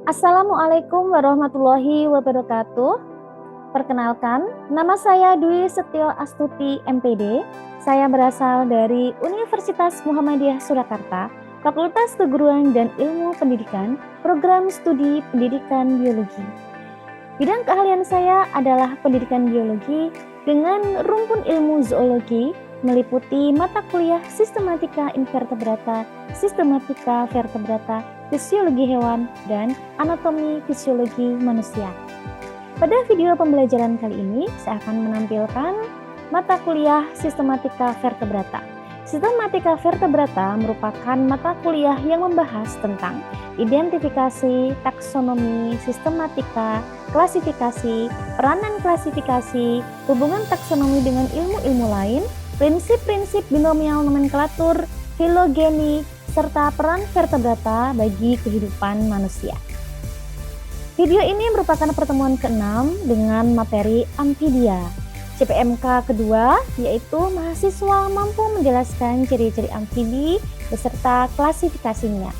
Assalamualaikum warahmatullahi wabarakatuh. Perkenalkan, nama saya Dwi Setio Astuti MPD. Saya berasal dari Universitas Muhammadiyah Surakarta, Fakultas Keguruan dan Ilmu Pendidikan, Program Studi Pendidikan Biologi. Bidang keahlian saya adalah pendidikan biologi dengan rumpun ilmu zoologi, meliputi mata kuliah sistematika invertebrata, sistematika vertebrata, fisiologi hewan, dan anatomi fisiologi manusia. Pada video pembelajaran kali ini, saya akan menampilkan mata kuliah sistematika vertebrata. Sistematika vertebrata merupakan mata kuliah yang membahas tentang identifikasi, taksonomi, sistematika, klasifikasi, peranan klasifikasi, hubungan taksonomi dengan ilmu-ilmu lain, prinsip-prinsip binomial nomenklatur, filogeni, serta peran vertebrata bagi kehidupan manusia. Video ini merupakan pertemuan ke-6 dengan materi amfibia. CPMK kedua, yaitu mahasiswa mampu menjelaskan ciri-ciri amfibi beserta klasifikasinya.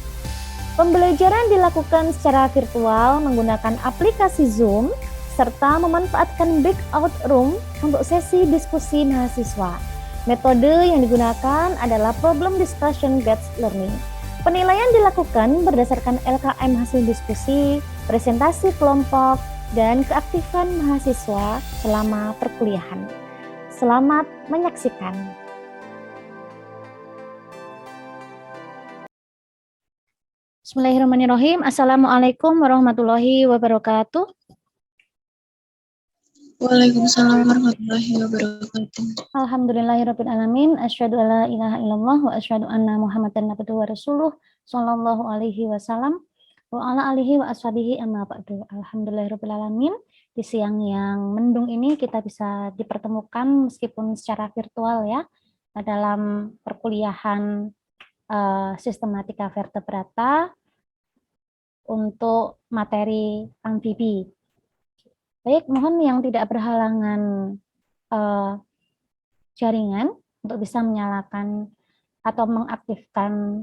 Pembelajaran dilakukan secara virtual menggunakan aplikasi Zoom, serta memanfaatkan breakout room untuk sesi diskusi mahasiswa. Metode yang digunakan adalah problem discussion based learning. Penilaian dilakukan berdasarkan LKM hasil diskusi, presentasi kelompok, dan keaktifan mahasiswa selama perkuliahan. Selamat menyaksikan. Bismillahirrahmanirrahim. Assalamualaikum warahmatullahi wabarakatuh. Waalaikumsalam warahmatullahi wabarakatuh. Alhamdulillahirrabbilalamin. Asyhadu alla ilaha illallah wa asyhadu anna Muhammadan abduhu wa rasuluh sallallahu alaihi wasallam wa ala alihi wa ashabihi amma ba'du. Alhamdulillahirrabbilalamin. Di siang yang mendung ini kita bisa dipertemukan meskipun secara virtual ya dalam perkuliahan sistematika vertebrata untuk materi amfibi. Baik, mohon yang tidak berhalangan jaringan untuk bisa menyalakan atau mengaktifkan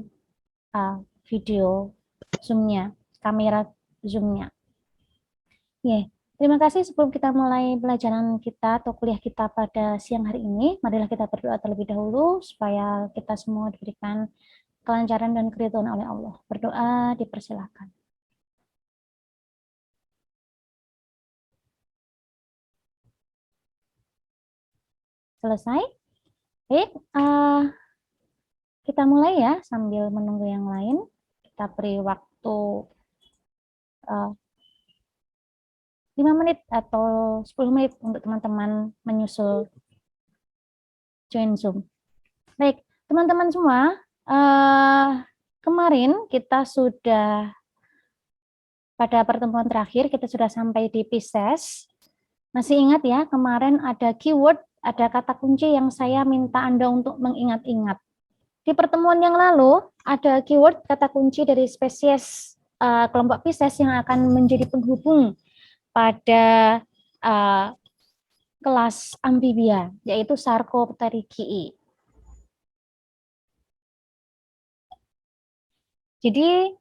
video Zoom-nya, kamera Zoom-nya. Terima kasih. Sebelum kita mulai pelajaran kita atau kuliah kita pada siang hari ini, marilah kita berdoa terlebih dahulu supaya kita semua diberikan kelancaran dan keridhaan oleh Allah. Berdoa dipersilakan. Selesai? Baik, kita mulai ya sambil menunggu yang lain. Kita beri waktu 5 menit atau 10 menit untuk teman-teman menyusul join Zoom. Baik, teman-teman semua, kemarin kita sudah, pada pertemuan terakhir kita sudah sampai di Pisces. Masih ingat ya, kemarin ada keyword, ada kata kunci yang saya minta Anda untuk mengingat-ingat. Di pertemuan yang lalu, ada keyword kata kunci dari spesies kelompok Pisces yang akan menjadi penghubung pada kelas amfibia, yaitu Sarcopterygiae. Jadi,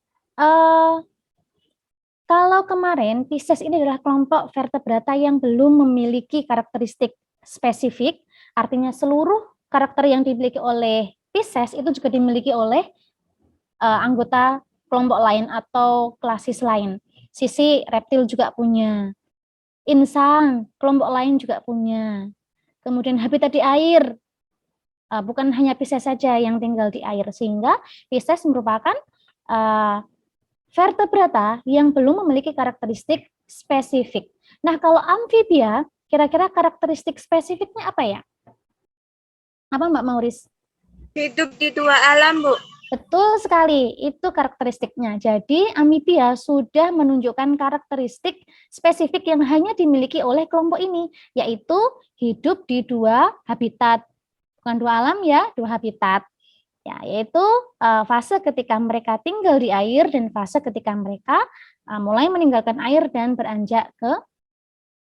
kalau kemarin Pisces ini adalah kelompok vertebrata yang belum memiliki karakteristik spesifik, artinya seluruh karakter yang dimiliki oleh Pisces itu juga dimiliki oleh anggota kelompok lain atau klasis lain. Sisi reptil juga punya, insan kelompok lain juga punya. Kemudian habitat di air, bukan hanya Pisces saja yang tinggal di air, sehingga Pisces merupakan vertebrata yang belum memiliki karakteristik spesifik. Nah, kalau amfibia, kira-kira karakteristik spesifiknya apa ya? Apa Mbak Mauris? Hidup di dua alam, Bu. Betul sekali, itu karakteristiknya. Jadi, amfibia sudah menunjukkan karakteristik spesifik yang hanya dimiliki oleh kelompok ini, yaitu hidup di dua habitat. Bukan dua alam ya, dua habitat. Ya, yaitu fase ketika mereka tinggal di air dan fase ketika mereka mulai meninggalkan air dan beranjak ke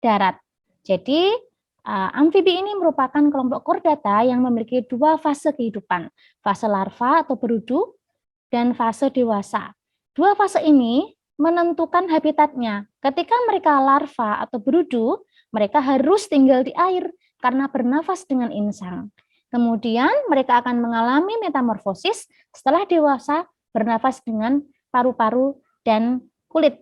darat. Jadi, amfibi ini merupakan kelompok chordata yang memiliki dua fase kehidupan, fase larva atau berudu dan fase dewasa. Dua fase ini menentukan habitatnya. Ketika mereka larva atau berudu, mereka harus tinggal di air karena bernafas dengan insang. Kemudian mereka akan mengalami metamorfosis setelah dewasa bernafas dengan paru-paru dan kulit.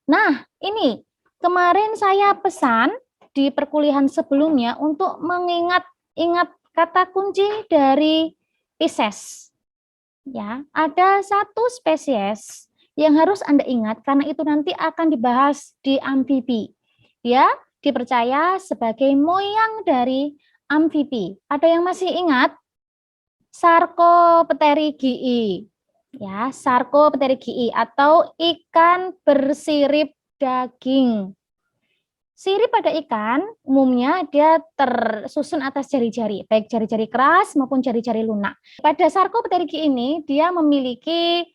Nah, ini kemarin saya pesan di perkuliahan sebelumnya untuk mengingat kata kunci dari Pisces. Ya, ada satu spesies yang harus Anda ingat karena itu nanti akan dibahas di amfibi. Dia dipercaya sebagai moyang dari amfibi. Ada yang masih ingat? Sarcopterygii. Ya, Sarcopterygii atau ikan bersirip daging. Sirip pada ikan umumnya dia tersusun atas jari-jari, baik jari-jari keras maupun jari-jari lunak. Pada Sarcopterygii ini dia memiliki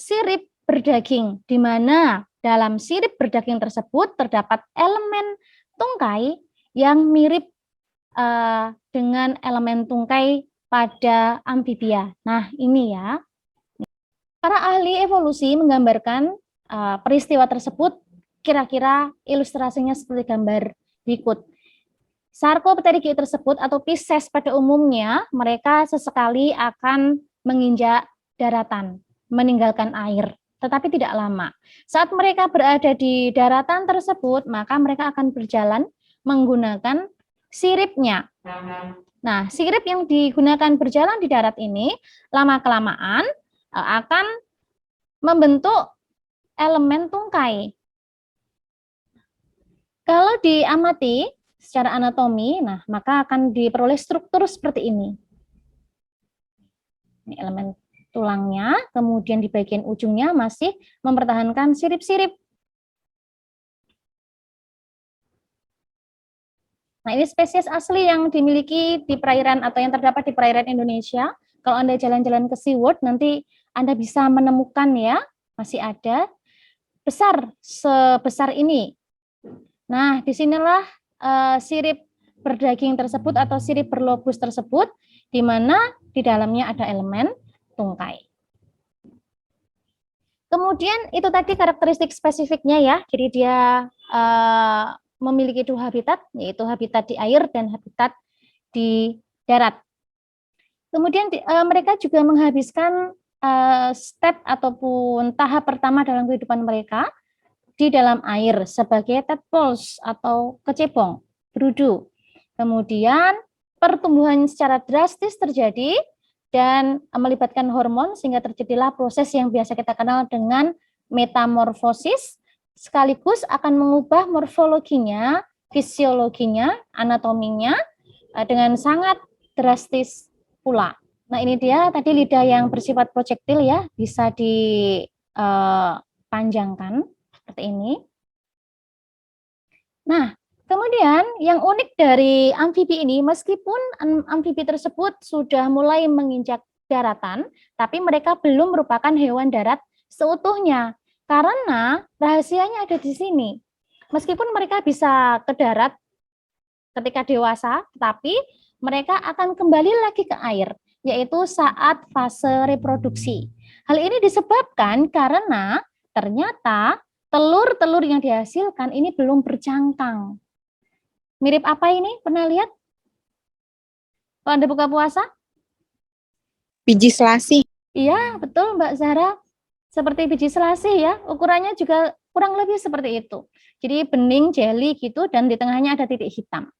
sirip berdaging, di mana dalam sirip berdaging tersebut terdapat elemen tungkai yang mirip dengan elemen tungkai pada amfibia. Nah, ini ya. Para ahli evolusi menggambarkan peristiwa tersebut, kira-kira ilustrasinya seperti gambar berikut. Sarcopterygii tersebut atau Pisces pada umumnya, mereka sesekali akan menginjak daratan, meninggalkan air, tetapi tidak lama. Saat mereka berada di daratan tersebut, maka mereka akan berjalan menggunakan siripnya. Nah, sirip yang digunakan berjalan di darat ini, lama-kelamaan akan membentuk elemen tungkai. Kalau diamati secara anatomi, nah maka akan diperoleh struktur seperti ini. Ini elemen tulangnya, kemudian di bagian ujungnya masih mempertahankan sirip-sirip. Nah, ini spesies asli yang dimiliki di perairan atau yang terdapat di perairan Indonesia. Kalau Anda jalan-jalan ke SeaWorld, nanti Anda bisa menemukan ya, masih ada besar sebesar ini. Nah, disinilah sirip berdaging tersebut atau sirip berlobus tersebut, di mana di dalamnya ada elemen tungkai. Kemudian itu tadi karakteristik spesifiknya ya, jadi dia memiliki dua habitat, yaitu habitat di air dan habitat di darat. Kemudian mereka juga menghabiskan step ataupun tahap pertama dalam kehidupan mereka di dalam air sebagai tadpoles atau kecebong, berudu. Kemudian pertumbuhan secara drastis terjadi dan melibatkan hormon sehingga terjadilah proses yang biasa kita kenal dengan metamorfosis, sekaligus akan mengubah morfologinya, fisiologinya, anatominya dengan sangat drastis pula. Nah, ini dia tadi lidah yang bersifat proyektil ya, bisa dipanjangkan seperti ini. Nah, kemudian yang unik dari amfibi ini, meskipun amfibi tersebut sudah mulai menginjak daratan, tapi mereka belum merupakan hewan darat seutuhnya. Karena rahasianya ada di sini. Meskipun mereka bisa ke darat ketika dewasa, tetapi mereka akan kembali lagi ke air, yaitu saat fase reproduksi. Hal ini disebabkan karena ternyata telur-telur yang dihasilkan ini belum bercangkang. Mirip apa ini? Pernah lihat? Kalau Anda buka puasa? Biji selasi. Iya, betul Mbak Zahra. Seperti biji selasi ya, ukurannya juga kurang lebih seperti itu. Jadi bening, jelly gitu, dan di tengahnya ada titik hitam.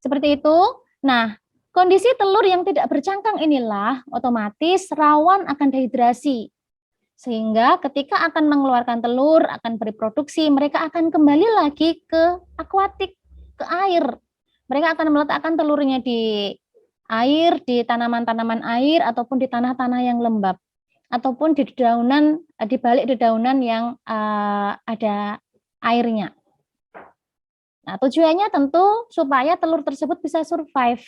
Seperti itu. Nah, kondisi telur yang tidak bercangkang inilah otomatis rawan akan dehidrasi. Sehingga ketika akan mengeluarkan telur, akan bereproduksi, mereka akan kembali lagi ke akuatik, ke air. Mereka akan meletakkan telurnya di air, di tanaman-tanaman air, ataupun di tanah-tanah yang lembab. Ataupun di dedaunan, di balik dedaunan yang ada airnya. Nah, tujuannya tentu supaya telur tersebut bisa survive.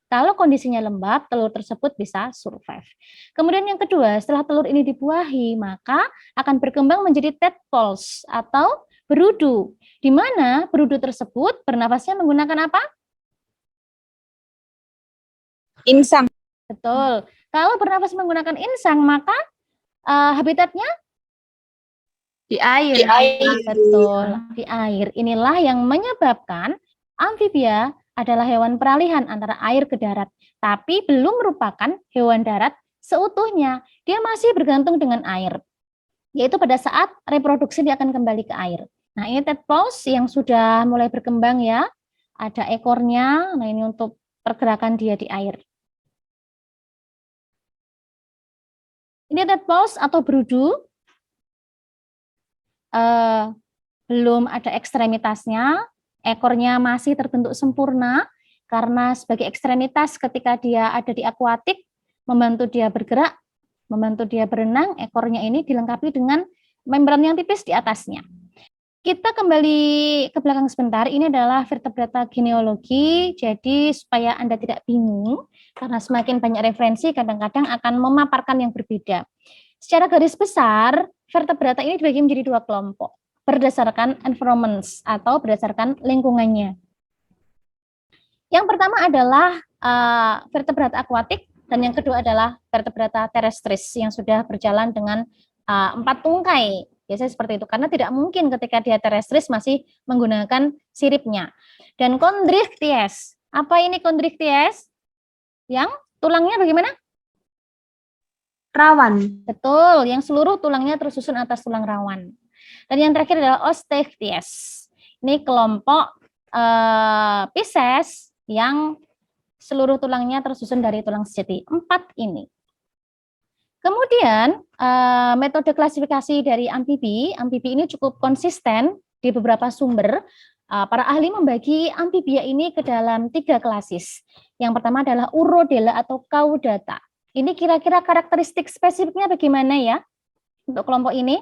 Kalau kondisinya lembab, telur tersebut bisa survive. Kemudian yang kedua, setelah telur ini dibuahi, maka akan berkembang menjadi tadpoles atau berudu, di mana berudu tersebut bernafasnya menggunakan apa? Insang. Betul. Kalau bernafas menggunakan insang, maka Habitatnya Di air. Di air. betul, di air. Inilah yang menyebabkan amfibia adalah hewan peralihan antara air ke darat, tapi belum merupakan hewan darat seutuhnya. Dia masih bergantung dengan air, yaitu pada saat reproduksi dia akan kembali ke air. Nah, ini tadpole yang sudah mulai berkembang ya. Ada ekornya. Nah, ini untuk pergerakan dia di air. Ini tadpole atau berudu. Belum ada ekstremitasnya, ekornya masih terbentuk sempurna, karena sebagai ekstremitas ketika dia ada di akuatik, membantu dia bergerak, membantu dia berenang, ekornya ini dilengkapi dengan membran yang tipis di atasnya. Kita kembali ke belakang sebentar, ini adalah vertebrata genealogi, jadi supaya Anda tidak bingung, karena semakin banyak referensi kadang-kadang akan memaparkan yang berbeda. Secara garis besar, vertebrata ini dibagi menjadi dua kelompok, berdasarkan environments atau berdasarkan lingkungannya. Yang pertama adalah vertebrata akuatik, dan yang kedua adalah vertebrata terrestris yang sudah berjalan dengan 4 tungkai. Biasanya seperti itu, karena tidak mungkin ketika dia terrestris masih menggunakan siripnya. Dan chondrichthyes, apa ini chondrichthyes? Yang tulangnya bagaimana? Rawan. Betul, yang seluruh tulangnya tersusun atas tulang rawan. Dan yang terakhir adalah Osteichthyes. Ini kelompok Pisces yang seluruh tulangnya tersusun dari tulang sejati. 4 ini. Kemudian metode klasifikasi dari amfibi ini cukup konsisten di beberapa sumber. Para ahli membagi amfibia ini ke dalam 3 klasis. Yang pertama adalah Urodela atau Caudata. Ini kira-kira karakteristik spesifiknya bagaimana ya untuk kelompok ini?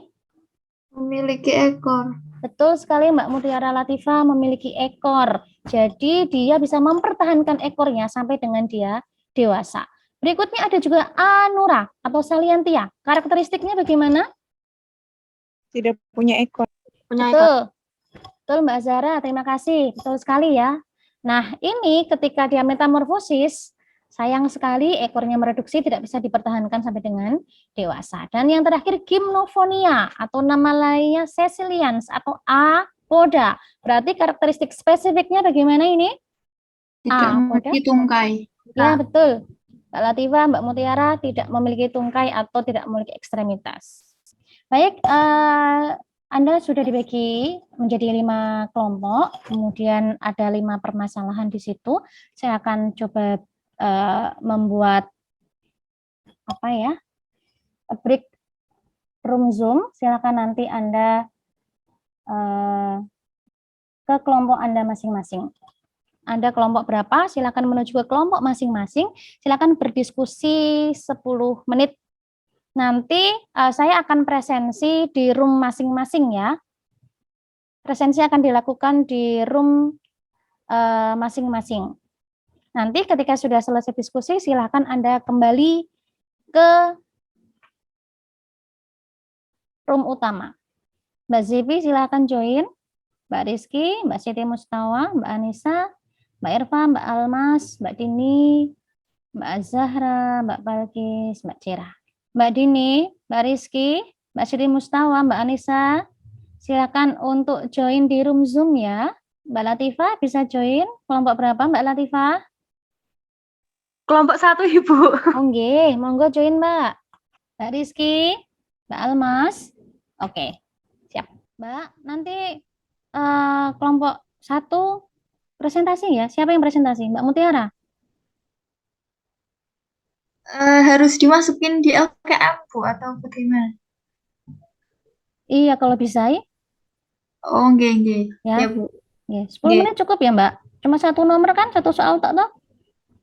Memiliki ekor. Betul sekali Mbak Mutiara Latifah, memiliki ekor. Jadi dia bisa mempertahankan ekornya sampai dengan dia dewasa. Berikutnya ada juga Anura atau Saliantia. Karakteristiknya bagaimana? Tidak punya ekor. Betul. Betul Mbak Zara, terima kasih. Betul sekali ya. Nah, ini ketika dia metamorfosis, sayang sekali ekornya mereduksi, tidak bisa dipertahankan sampai dengan dewasa. Dan yang terakhir Gymnophonia atau nama lainnya Cecilians atau apoda. Berarti karakteristik spesifiknya bagaimana ini? Tidak memiliki tungkai. Ya, betul. Mbak Latifah, Mbak Mutiara tidak memiliki tungkai atau tidak memiliki ekstremitas. Baik, Anda sudah dibagi menjadi 5 kelompok, kemudian ada 5 permasalahan di situ. Saya akan coba membuat apa ya, break room Zoom. Silakan nanti Anda ke kelompok Anda masing-masing. Anda kelompok berapa? Silakan menuju ke kelompok masing-masing. Silakan berdiskusi 10 menit. Nanti saya akan presensi di room masing-masing ya. Presensi akan dilakukan di room masing-masing. Nanti ketika sudah selesai diskusi, silakan Anda kembali ke room utama. Mbak Zivi silakan join, Mbak Rizky, Mbak Siti Mustawa, Mbak Anissa, Mbak Irfa, Mbak Almas, Mbak Dini, Mbak Zahra, Mbak Balkis, Mbak Cira. Mbak Dini, Mbak Rizky, Mbak Siti Mustawa, Mbak Anissa, silakan untuk join di room Zoom ya. Mbak Latifah bisa join, kelompok berapa Mbak Latifah? Kelompok 1 Ibu. Oke, monggo join Mbak. Mbak Rizky, Mbak Almas. Oke, siap. Mbak, nanti kelompok 1 presentasi ya. Siapa yang presentasi? Mbak Mutiara? Harus dimasukin di LKM Bu atau bagaimana? Iya, kalau bisa ya. Oh, nggih. Ya, Ya Bu. ya, 10 menit cukup ya Mbak? Cuma 1 nomor kan, 1 soal tak toh?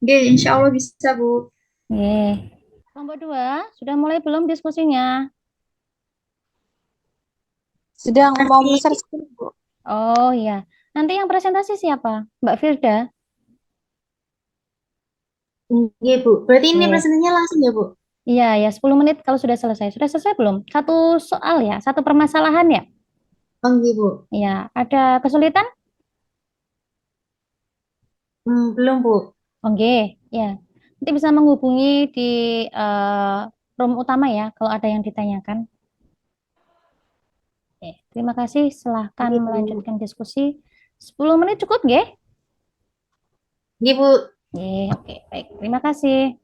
Nggih, insya Allah bisa Bu. Oke. Kelompok 2, sudah mulai belum diskusinya? Sedang mau share screen, Bu. Oh iya. Nanti yang presentasi siapa? Mbak Firda? Nggih Bu. Berarti ini Oke. presentasinya langsung ya Bu? Iya, ya 10 menit kalau sudah selesai. Sudah selesai belum? 1 soal ya, 1 permasalahan ya? Oh, nggih Bu. Iya, ada kesulitan? Belum Bu. Oke, ya. Nanti bisa menghubungi di room utama ya, kalau ada yang ditanyakan. Oke, terima kasih. Silahkan Oke, Bu. melanjutkan diskusi. 10 menit cukup, nggih? Nggih, Bu. Nggih, oke, baik. Terima kasih.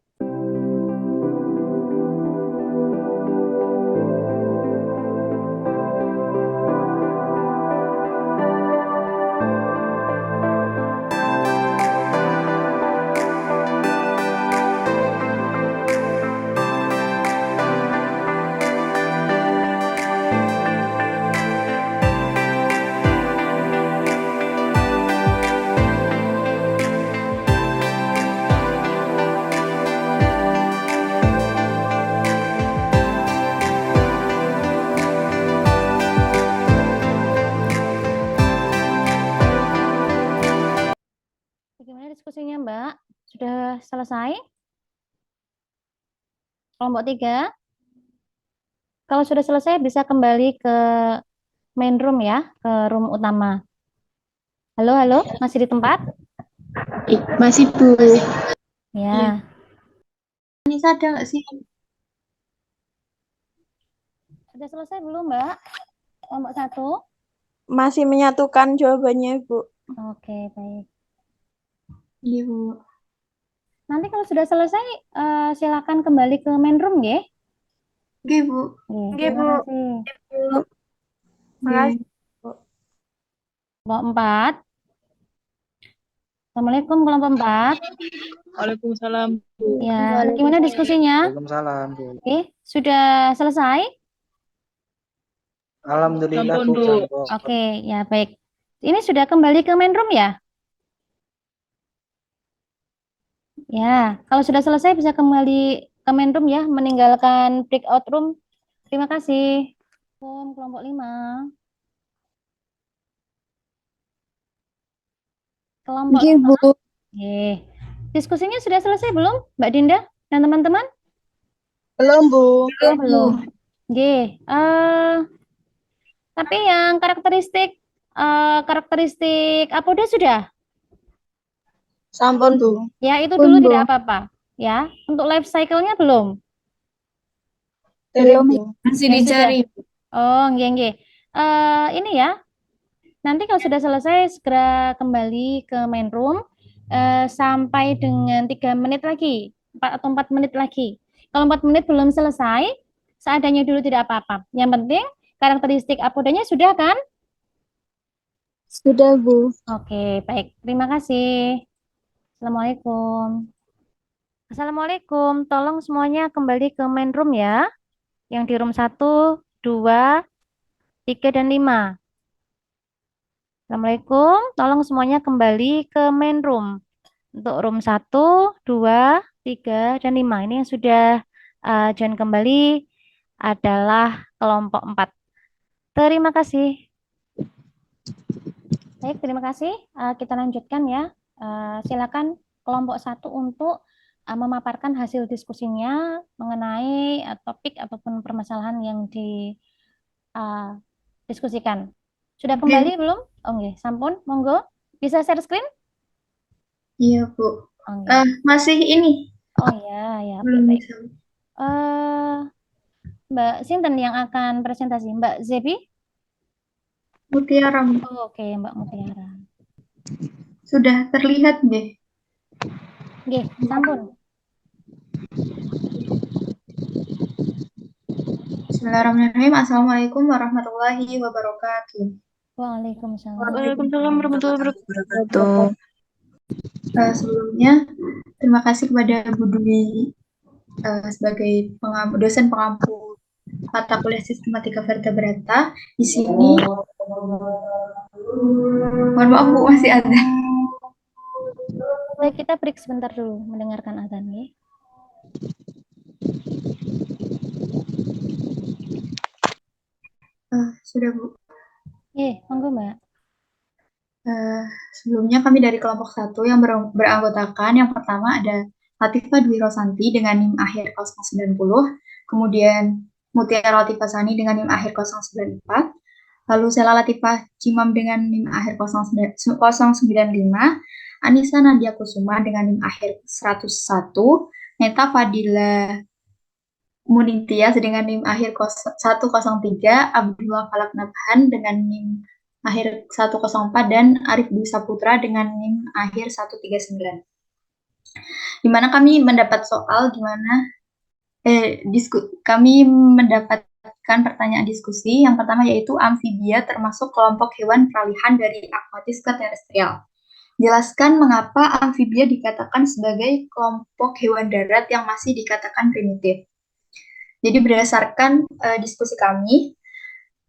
Bagaimana diskusinya, Mbak? Sudah selesai? Kelompok 3? Kalau sudah selesai bisa kembali ke main room ya, ke room utama. Halo, halo, masih di tempat? Masih, Bu. Ya, Anissa ada nggak sih? sudah selesai belum, Mbak? Kelompok 1? Masih menyatukan jawabannya, Bu. Oke, baik. Iya, Bu. Nanti kalau sudah selesai, silakan kembali ke main room, ya. Nggih, Bu. Nggih, Terima Bu. kasih. Bu. Nggih. Makasih. Kelompok 4. Assalamualaikum kelompok 4. Waalaikumsalam, Bu. Ya, gimana diskusinya? Waalaikumsalam, Bu. Oke, sudah selesai? Alhamdulillah, Sampun, Bu. Bu. Sampun. Oke, ya baik. Ini sudah kembali ke main room ya? Ya, kalau sudah selesai bisa kembali ke main room ya, meninggalkan breakout room. Terima kasih. Kelompok 5. Kelompok Nggih, 5. Bu. Oke. Diskusinya sudah selesai belum, Mbak Dinda dan teman-teman? Belum, Bu. Oh, belum. Oke. Tapi yang karakteristik apoda sudah? Sampun, Bu. Ya, itu Belum, dulu Bu. tidak apa-apa. Ya, untuk life cycle-nya belum? Belum, Bu. Masih Ya, dicari. Oh, nggih. Ini ya. Nanti kalau sudah selesai segera kembali ke main room sampai dengan 3 menit lagi, 4 atau 4 menit lagi. Kalau 4 menit belum selesai, seadanya dulu tidak apa-apa. Yang penting karakteristik apodanya sudah kan? Sudah, Bu. Oke, baik. Terima kasih. Assalamualaikum. Assalamualaikum. Tolong semuanya kembali ke main room ya. Yang di room 1, 2, 3, dan 5. Assalamualaikum. Tolong semuanya kembali ke main room. Untuk room 1, 2, 3, dan 5. Ini yang sudah join kembali adalah kelompok 4. Terima kasih. Baik, terima kasih. Kita lanjutkan ya. Silakan kelompok 1 untuk memaparkan hasil diskusinya mengenai topik ataupun permasalahan yang didiskusikan. Sudah kembali belum? Oh, nggih, sampun, monggo. Bisa share screen? Iya, Bu. Oh, nggih. Masih ini. Oh ya, oke, Belum baik. bisa. Mbak Sinten yang akan presentasi? Mbak Zebi? Mutiara. Oh, oke, Mbak Mutiara. Sudah terlihat deh. Nggih, sampun. Bismillahirrahmanirrahim. Assalamualaikum warahmatullahi wabarakatuh. Waalaikumsalam. Waalaikumsalam warahmatullahi Wabarakatuh. Sebelumnya, terima kasih kepada Bu Dwi sebagai dosen pengampu mata kuliah sistematika vertebrata. Di sini, mohon maaf Bu, masih ada. Baik, kita break sebentar dulu mendengarkan azan ya. Sudah Bu. Monggo Mbak. Sebelumnya kami dari kelompok 1 yang beranggotakan yang pertama ada Latifah Dwi Rosanti dengan NIM akhir 090, kemudian Mutiara Latifah Sani dengan NIM akhir 094, lalu Sela Latifah Cimam dengan NIM akhir 095, Anissa Nadia Kusuma dengan NIM akhir 101, Neta Fadila Munitias dengan NIM akhir 103, Abdullah Falak Nabhan dengan NIM akhir 104, dan Arif Dwi Saputra dengan NIM akhir 139. Di mana kami mendapat soal kami mendapatkan pertanyaan diskusi. Yang pertama yaitu amfibia termasuk kelompok hewan peralihan dari akuatis ke terestrial. Jelaskan mengapa amfibia dikatakan sebagai kelompok hewan darat yang masih dikatakan primitif. Jadi berdasarkan diskusi kami,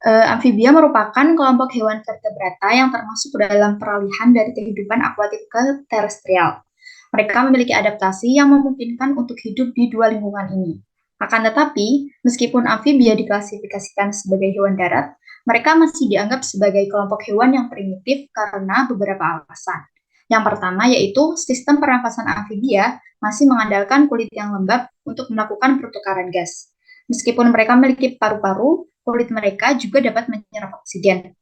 amfibia merupakan kelompok hewan vertebrata yang termasuk dalam peralihan dari kehidupan akuatik ke terestrial. Mereka memiliki adaptasi yang memungkinkan untuk hidup di dua lingkungan ini. Akan tetapi, meskipun amfibia diklasifikasikan sebagai hewan darat, mereka masih dianggap sebagai kelompok hewan yang primitif karena beberapa alasan. Yang pertama yaitu sistem pernafasan amfibia masih mengandalkan kulit yang lembab untuk melakukan pertukaran gas. Meskipun mereka memiliki paru-paru, kulit mereka juga dapat menyerap oksigen.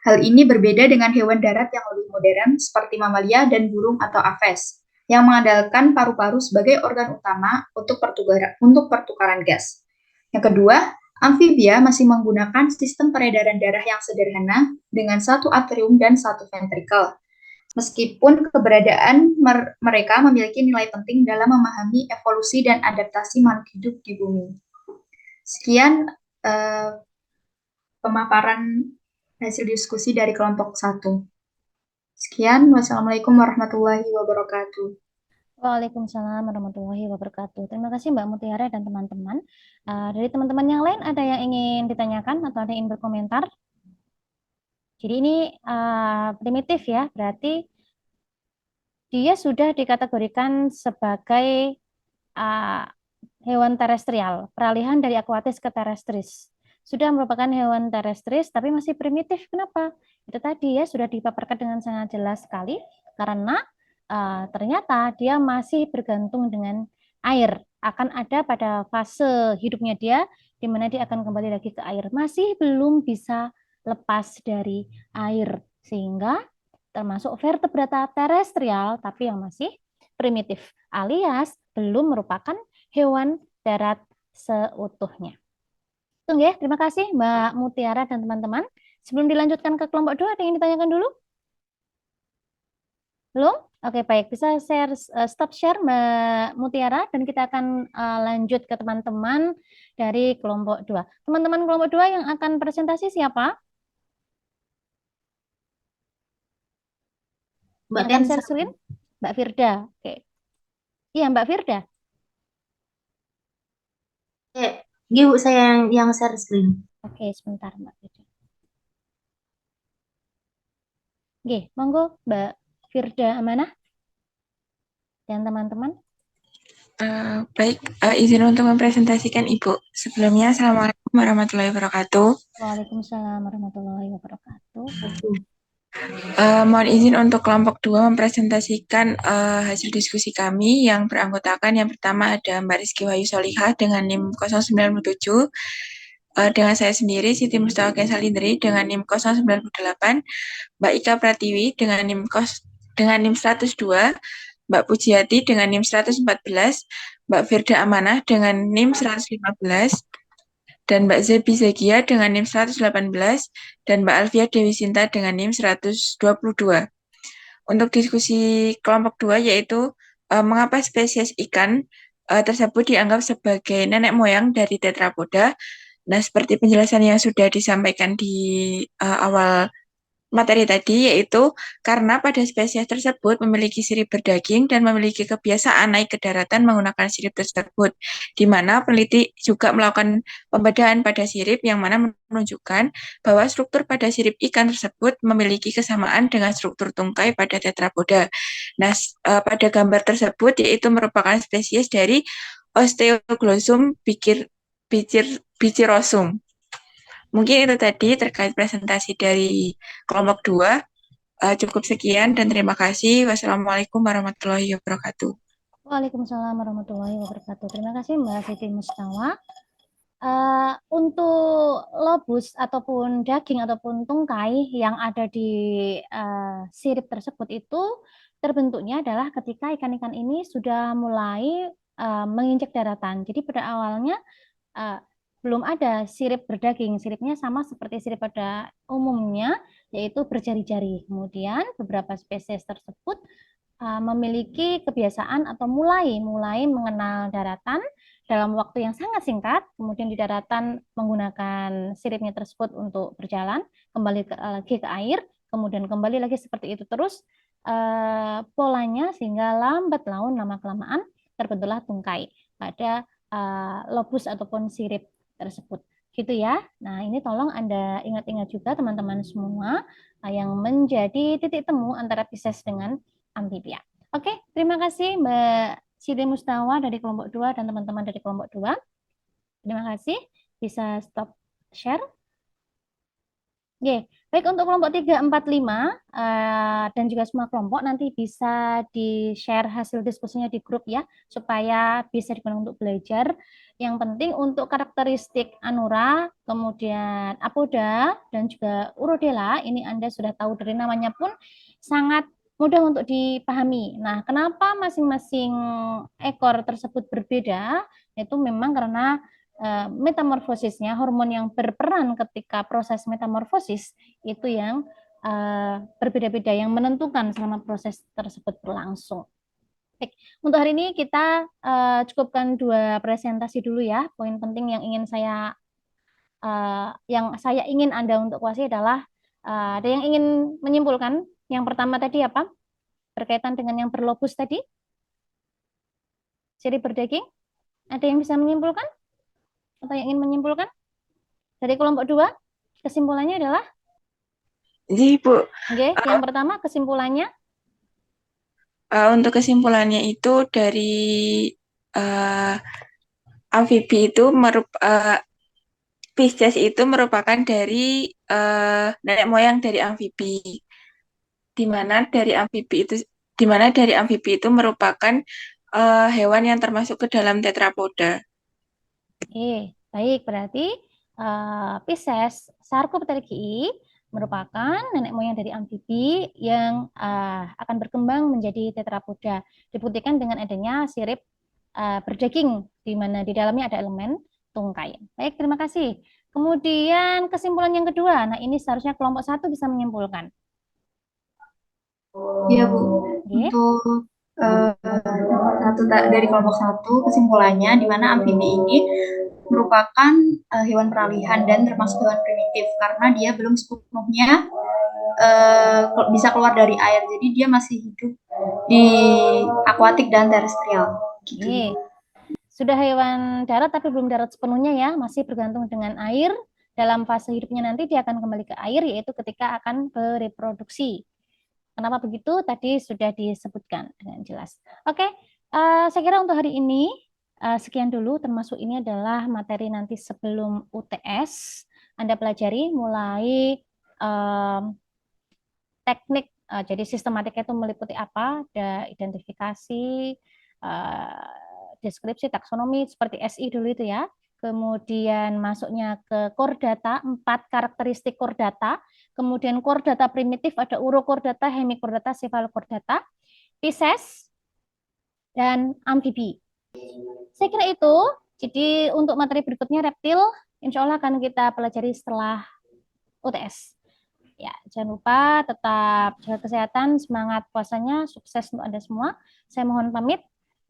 Hal ini berbeda dengan hewan darat yang lebih modern seperti mamalia dan burung atau aves, yang mengandalkan paru-paru sebagai organ utama untuk pertukaran gas. Yang kedua, amfibia masih menggunakan sistem peredaran darah yang sederhana dengan satu atrium dan satu ventrikel. Meskipun keberadaan mereka memiliki nilai penting dalam memahami evolusi dan adaptasi makhluk hidup di bumi. Sekian pemaparan hasil diskusi dari kelompok 1. Sekian, wassalamualaikum warahmatullahi wabarakatuh. Waalaikumsalam warahmatullahi wabarakatuh. Terima kasih Mbak Mutiara dan teman-teman. Dari teman-teman yang lain ada yang ingin ditanyakan atau ada yang ingin berkomentar? Jadi ini primitif ya, berarti dia sudah dikategorikan sebagai hewan terestrial, peralihan dari akuatis ke terestris. Sudah merupakan hewan terestris, tapi masih primitif. Kenapa? Itu tadi ya, sudah dipaparkan dengan sangat jelas sekali, karena ternyata dia masih bergantung dengan air. Akan ada pada fase hidupnya dia, di mana dia akan kembali lagi ke air. Masih belum bisa lepas dari air, sehingga termasuk vertebrata terestrial, tapi yang masih primitif, alias belum merupakan hewan darat seutuhnya. Tunggu ya, terima kasih Mbak Mutiara dan teman-teman. Sebelum dilanjutkan ke kelompok 2, ada yang ditanyakan dulu? Belum? Oke, baik. Bisa share, stop share Mbak Mutiara, dan kita akan lanjut ke teman-teman dari kelompok 2. Teman-teman kelompok 2 yang akan presentasi siapa? Yang akan share screen? Mbak Firda. Oke. Iya, Mbak Firda. Iya, Bu, saya yang share screen. Oke, sebentar Mbak Firda. Oke, monggo Mbak Firda Amanah dan teman-teman. Baik, izin untuk mempresentasikan Ibu. Sebelumnya, Assalamualaikum warahmatullahi wabarakatuh. Waalaikumsalam warahmatullahi wabarakatuh. Mohon izin untuk kelompok 2 mempresentasikan hasil diskusi kami yang beranggotakan yang pertama ada Mbak Rizky Wahyu Solihah dengan NIM 097, dengan saya sendiri Siti Mustawakil Salindri dengan NIM 098, Mbak Ika Pratiwi dengan NIM 102, Mbak Pujiati dengan NIM 114, Mbak Firda Amanah dengan NIM 115, dan Mbak Zebi Zakia dengan NIM 118, dan Mbak Alfia Dewi Sinta dengan NIM 122. Untuk diskusi kelompok 2 yaitu mengapa spesies ikan tersebut dianggap sebagai nenek moyang dari tetrapoda. Nah, seperti penjelasan yang sudah disampaikan di awal materi tadi, yaitu karena pada spesies tersebut memiliki sirip berdaging dan memiliki kebiasaan naik ke daratan menggunakan sirip tersebut, di mana peneliti juga melakukan pembedahan pada sirip yang mana menunjukkan bahwa struktur pada sirip ikan tersebut memiliki kesamaan dengan struktur tungkai pada tetrapoda. Nah, pada gambar tersebut yaitu merupakan spesies dari Osteoglossum bichirosum. Mungkin itu tadi terkait presentasi dari kelompok 2. Cukup sekian dan terima kasih. Wassalamualaikum warahmatullahi wabarakatuh. Waalaikumsalam warahmatullahi wabarakatuh. Terima kasih Mbak Siti Mustawa. Untuk lobus ataupun daging ataupun tungkai yang ada di sirip tersebut itu terbentuknya adalah ketika ikan-ikan ini sudah mulai menginjak daratan. Jadi pada awalnya belum ada sirip berdaging. Siripnya sama seperti sirip pada umumnya, yaitu berjari-jari. Kemudian beberapa spesies tersebut memiliki kebiasaan atau mulai mengenal daratan dalam waktu yang sangat singkat, kemudian di daratan menggunakan siripnya tersebut untuk berjalan, kembali lagi ke air, kemudian kembali lagi seperti itu terus polanya, sehingga lambat laun lama-kelamaan terbentuklah tungkai pada lobus ataupun sirip tersebut. Gitu ya. Nah, ini tolong Anda ingat-ingat juga teman-teman semua yang menjadi titik temu antara Pisces dengan amfibia. Oke, terima kasih Mbak Siti Mustawa dari kelompok 2 dan teman-teman dari kelompok 2. Terima kasih. Bisa stop share. Oke, baik, untuk kelompok 3, 4, 5 dan juga semua kelompok nanti bisa di-share hasil diskusinya di grup ya, supaya bisa digunakan untuk belajar. Yang penting untuk karakteristik Anura, kemudian Apoda, dan juga Urodela, ini Anda sudah tahu dari namanya pun sangat mudah untuk dipahami. Nah, kenapa masing-masing ekor tersebut berbeda? Itu memang karena metamorfosisnya, hormon yang berperan ketika proses metamorfosis itu yang berbeda-beda, yang menentukan selama proses tersebut berlangsung. Baik, untuk hari ini kita cukupkan 2 presentasi dulu ya. Poin penting yang saya ingin Anda untuk kuasai adalah ada yang ingin menyimpulkan. Yang pertama tadi apa? Berkaitan dengan yang berlobus tadi? Sirip berdaging? Ada yang bisa menyimpulkan? Atau yang ingin menyimpulkan? Dari kelompok 2, kesimpulannya adalah? Jadi, Bu, Oke, yang pertama kesimpulannya? untuk kesimpulannya itu dari amfibi itu Pisces itu merupakan dari nenek moyang dari amfibi. Di mana dari amfibi itu merupakan hewan yang termasuk ke dalam tetrapoda. Oke, baik, berarti Pisces Sarcopterygiae merupakan nenek moyang dari amfibi yang akan berkembang menjadi tetrapoda. Dibuktikan dengan adanya sirip berdaging, di mana di dalamnya ada elemen tungkai. Baik, terima kasih. Kemudian kesimpulan yang kedua, nah ini seharusnya kelompok 1 bisa menyimpulkan. Iya, Bu. Untuk dari kelompok 1 kesimpulannya, di mana amfibi ini merupakan hewan peralihan dan termasuk hewan primitif karena dia belum sepenuhnya bisa keluar dari air, jadi dia masih hidup di akuatik dan terestrial. Gitu. Sudah hewan darat tapi belum darat sepenuhnya ya, masih bergantung dengan air. Dalam fase hidupnya nanti dia akan kembali ke air, yaitu ketika akan bereproduksi. Kenapa begitu? Tadi sudah disebutkan dengan jelas. Oke, saya kira untuk hari ini sekian dulu, termasuk ini adalah materi nanti sebelum UTS. Anda pelajari mulai teknik, jadi sistematiknya itu meliputi apa, ada identifikasi, deskripsi, taksonomi, seperti SI dulu itu ya. Kemudian masuknya ke core data, 4 karakteristik core data. Kemudian core data primitif, ada urocore data, hemicore data, cephalocore data, Pisces, dan amfibi. Saya kira itu. Jadi untuk materi berikutnya reptil, insya Allah akan kita pelajari setelah UTS. Ya, jangan lupa tetap jaga kesehatan, semangat puasanya, sukses untuk Anda semua. Saya mohon pamit.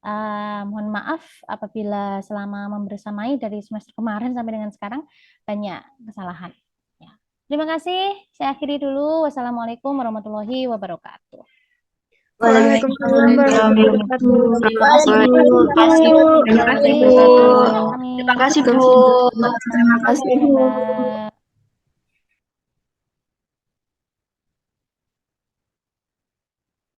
Mohon maaf apabila selama membersamai dari semester kemarin sampai dengan sekarang banyak kesalahan. Ya. Terima kasih. Saya akhiri dulu. Wassalamualaikum warahmatullahi wabarakatuh. Waalaikumsalam warahmatullahi wabarakatuh. Terima kasih, Bu. Terima kasih, Bu. Terima kasih, Bu.